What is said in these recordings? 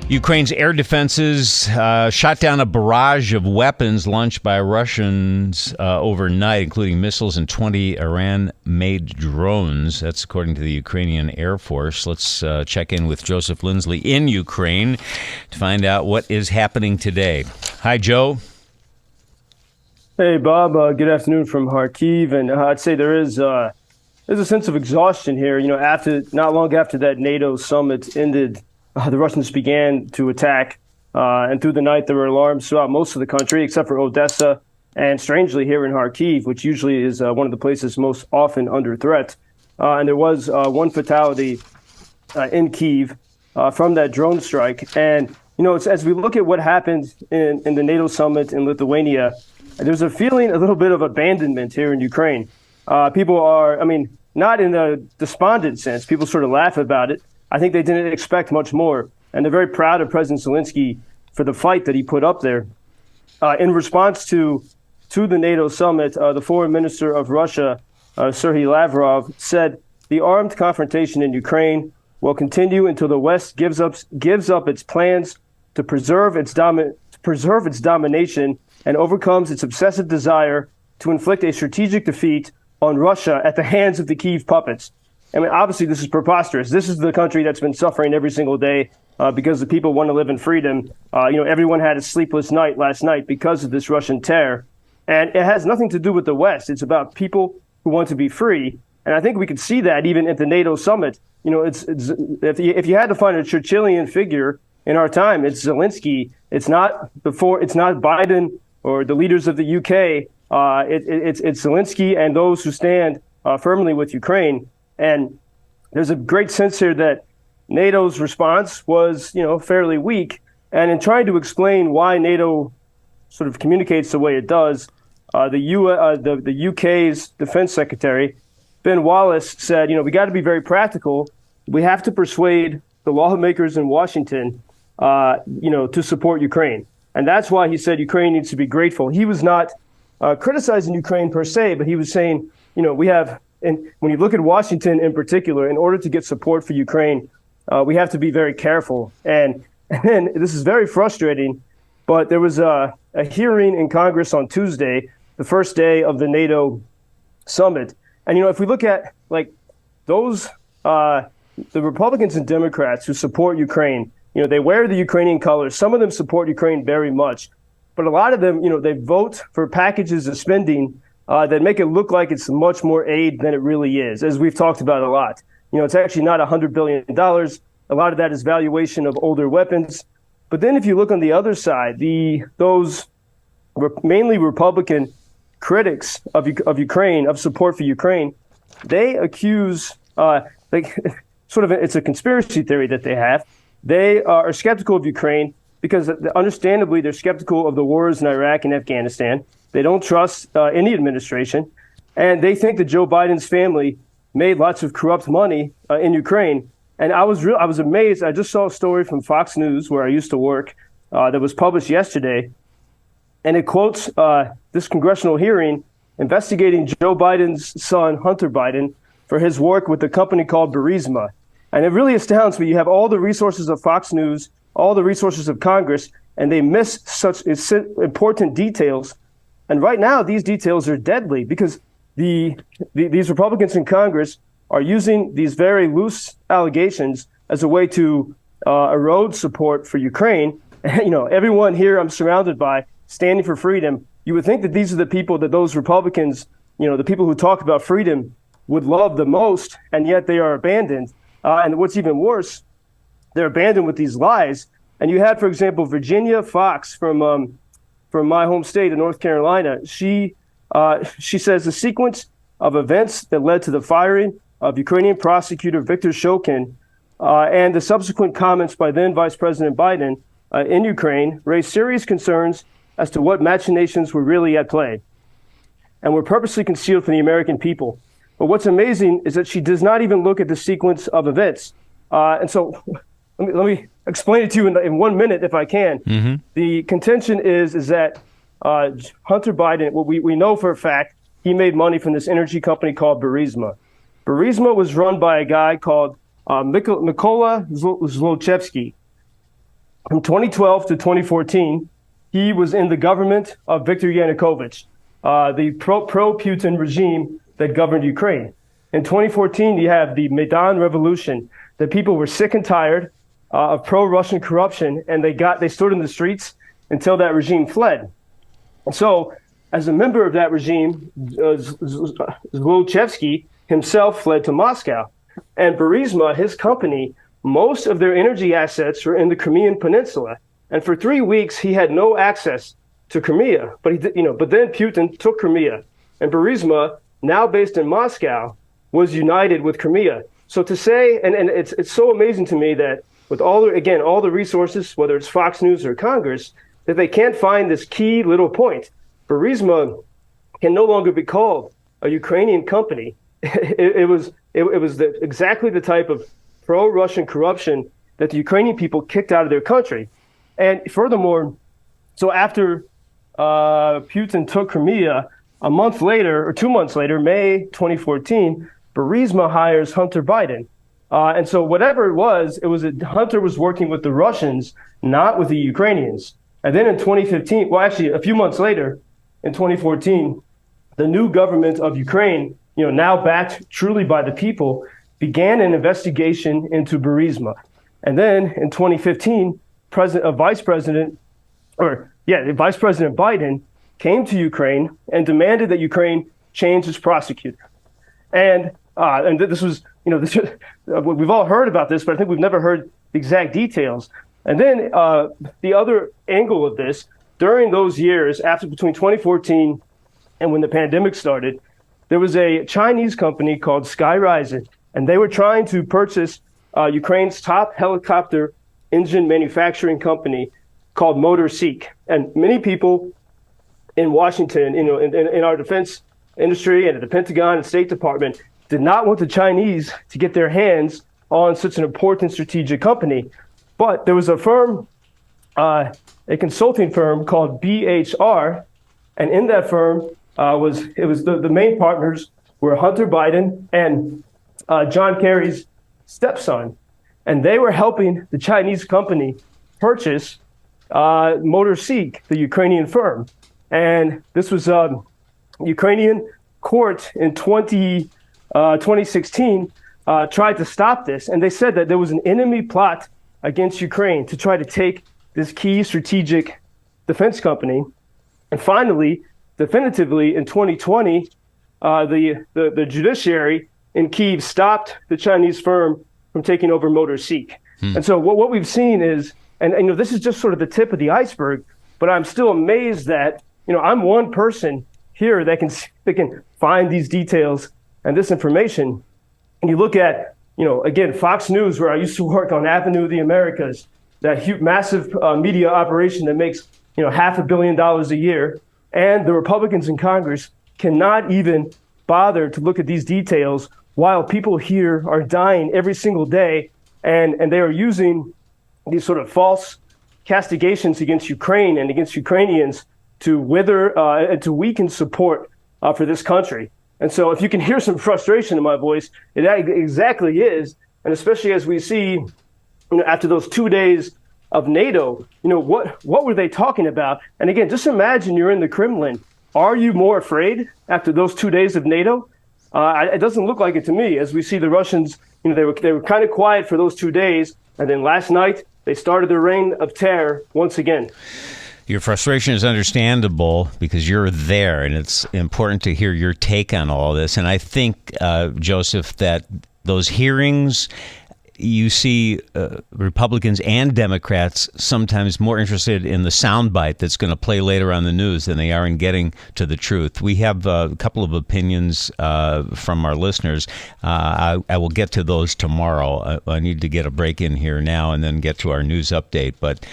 Ukraine's air defenses shot down a barrage of weapons launched by Russians overnight, including missiles and 20 Iran-made drones. That's according to the Ukrainian Air Force. Let's check in with Joseph Lindsley in Ukraine to find out what is happening today. Hi, Joe. Hey, Bob. Good afternoon from Kharkiv. And I'd say there's a sense of exhaustion here. You know, not long after that NATO summit ended, the Russians began to attack, and through the night there were alarms throughout most of the country, except for Odessa, and strangely here in Kharkiv, which usually is one of the places most often under threat. And there was one fatality in Kyiv from that drone strike. And, you know, as we look at what happened in the NATO summit in Lithuania, there's a feeling, a little bit of abandonment here in Ukraine. People are, not in a despondent sense. People sort of laugh about it. I think they didn't expect much more, and they're very proud of President Zelensky for the fight that he put up there. In response to the NATO summit, the foreign minister of Russia, Sergei Lavrov, said the armed confrontation in Ukraine will continue until the West gives up its plans to preserve its domination and overcomes its obsessive desire to inflict a strategic defeat on Russia at the hands of the Kyiv puppets. I mean, obviously, this is preposterous. This is the country that's been suffering every single day because the people want to live in freedom. Everyone had a sleepless night last night because of this Russian terror. And it has nothing to do with the West. It's about people who want to be free. And I think we could see that even at the NATO summit. You know, if you had to find a Churchillian figure in our time, it's Zelensky. It's not Biden or the leaders of the UK. It's Zelensky and those who stand firmly with Ukraine. And there's a great sense here that NATO's response was, fairly weak. And in trying to explain why NATO sort of communicates the way it does, the UK's defense secretary, Ben Wallace, said, we got to be very practical. We have to persuade the lawmakers in Washington, to support Ukraine. And that's why he said Ukraine needs to be grateful. He was not criticizing Ukraine per se, but he was saying, we have. And when you look at Washington in particular, in order to get support for Ukraine, we have to be very careful. And this is very frustrating, but there was a hearing in Congress on Tuesday, the first day of the NATO summit. And, if we look at those, the Republicans and Democrats who support Ukraine, they wear the Ukrainian colors. Some of them support Ukraine very much, but a lot of them, they vote for packages of spending that make it look like it's much more aid than it really is, as we've talked about a lot. It's actually not $100 billion. A lot of that is valuation of older weapons. But then if you look on the other side, those mainly Republican critics of Ukraine, of support for Ukraine, they accuse, it's a conspiracy theory that they have. They are skeptical of Ukraine because understandably they're skeptical of the wars in Iraq and Afghanistan. They don't trust any administration, and they think that Joe Biden's family made lots of corrupt money in Ukraine. And I was amazed. I just saw a story from Fox News, where I used to work, that was published yesterday, and it quotes this congressional hearing investigating Joe Biden's son, Hunter Biden, for his work with a company called Burisma. And it really astounds me. You have all the resources of Fox News, all the resources of Congress, and they miss such important details. And right now, these details are deadly because these Republicans in Congress are using these very loose allegations as a way to erode support for Ukraine. Everyone here I'm surrounded by standing for freedom. You would think that these are the people that those Republicans, the people who talk about freedom, would love the most, and yet they are abandoned. And what's even worse, they're abandoned with these lies. And you had, for example, Virginia Fox from my home state of North Carolina. She says the sequence of events that led to the firing of Ukrainian prosecutor Viktor Shokin and the subsequent comments by then Vice President Biden in Ukraine raised serious concerns as to what machinations were really at play and were purposely concealed from the American people. But what's amazing is that she does not even look at the sequence of events. And so let me explain it to you in 1 minute if I can. Mm-hmm. The contention is that Hunter Biden, we know for a fact, he made money from this energy company called Burisma. Burisma was run by a guy called Mykola Zlochevsky. from 2012 to 2014, he was in the government of Viktor Yanukovych, the pro-Putin regime that governed Ukraine. In 2014, you have the Maidan Revolution. The people were sick and tired of pro-Russian corruption, and they stood in the streets until that regime fled. And so, as a member of that regime, Zlochevsky himself fled to Moscow. And Burisma, his company, most of their energy assets were in the Crimean Peninsula. And for 3 weeks, he had no access to Crimea. But then Putin took Crimea, and Burisma, now based in Moscow, was united with Crimea. So to say, and it's so amazing to me that with all the resources, whether it's Fox News or Congress, that they can't find this key little point. Burisma can no longer be called a Ukrainian company. It was exactly the type of pro-Russian corruption that the Ukrainian people kicked out of their country. And furthermore, so after Putin took Crimea, a month later, or 2 months later, May 2014, Burisma hires Hunter Biden. And so whatever it was Hunter was working with the Russians, not with the Ukrainians. And then in 2015, well, actually a few months later, in 2014, the new government of Ukraine, now backed truly by the people, began an investigation into Burisma. And then in 2015, Vice President Biden came to Ukraine and demanded that Ukraine change its prosecutor. And this was, we've all heard about this, but I think we've never heard the exact details. And then the other angle of this, during those years, between 2014 and when the pandemic started, there was a Chinese company called Skyrise, and they were trying to purchase Ukraine's top helicopter engine manufacturing company called Motor Seek. And many people in Washington, in our defense industry and at the Pentagon and State Department, did not want the Chinese to get their hands on such an important strategic company. But there was a firm, a consulting firm called BHR, and in that firm the main partners were Hunter Biden and John Kerry's stepson, and they were helping the Chinese company purchase Motor Seek, the Ukrainian firm. And this was Ukrainian court in 2016 tried to stop this, and they said that there was an enemy plot against Ukraine to try to take this key strategic defense company. And finally, definitively in 2020, the judiciary in Kyiv stopped the Chinese firm from taking over Motor Seek. And so what we've seen is, and this is just sort of the tip of the iceberg, but I'm still amazed that I'm one person here that can find these details and this information. And you look at again, Fox News, where I used to work on Avenue of the Americas, that massive media operation that makes $500 million a year, and the Republicans in Congress cannot even bother to look at these details while people here are dying every single day, and they are using these sort of false castigations against Ukraine and against Ukrainians to wither and to weaken support for this country. And so if you can hear some frustration in my voice, it exactly is. And especially as we see, after those 2 days of NATO, what were they talking about? And again, just imagine you're in the Kremlin. Are you more afraid after those 2 days of NATO? It doesn't look like it to me, as we see the Russians, they were kind of quiet for those 2 days. And then last night, they started their reign of terror once again. Your frustration is understandable because you're there, and it's important to hear your take on all this. And I think, Joseph, that those hearings, you see Republicans and Democrats sometimes more interested in the soundbite that's going to play later on the news than they are in getting to the truth. We have a couple of opinions from our listeners. I will get to those tomorrow. I need to get a break in here now and then get to our news update. But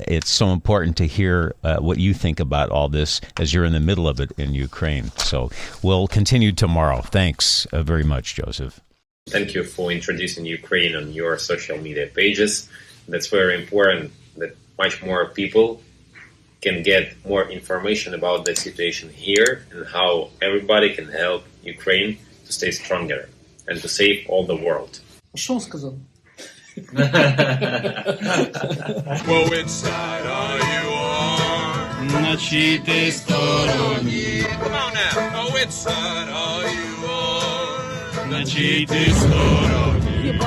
it's so important to hear what you think about all this as you're in the middle of it in Ukraine. So we'll continue tomorrow. Thanks very much, Joseph. Thank you for introducing Ukraine on your social media pages. That's very important that much more people can get more information about the situation here and how everybody can help Ukraine to stay stronger and to save all the world. Що сказав? Well, which side are you on? Начите сторони. Come on now. Oh, which side are you on? Начите сторони.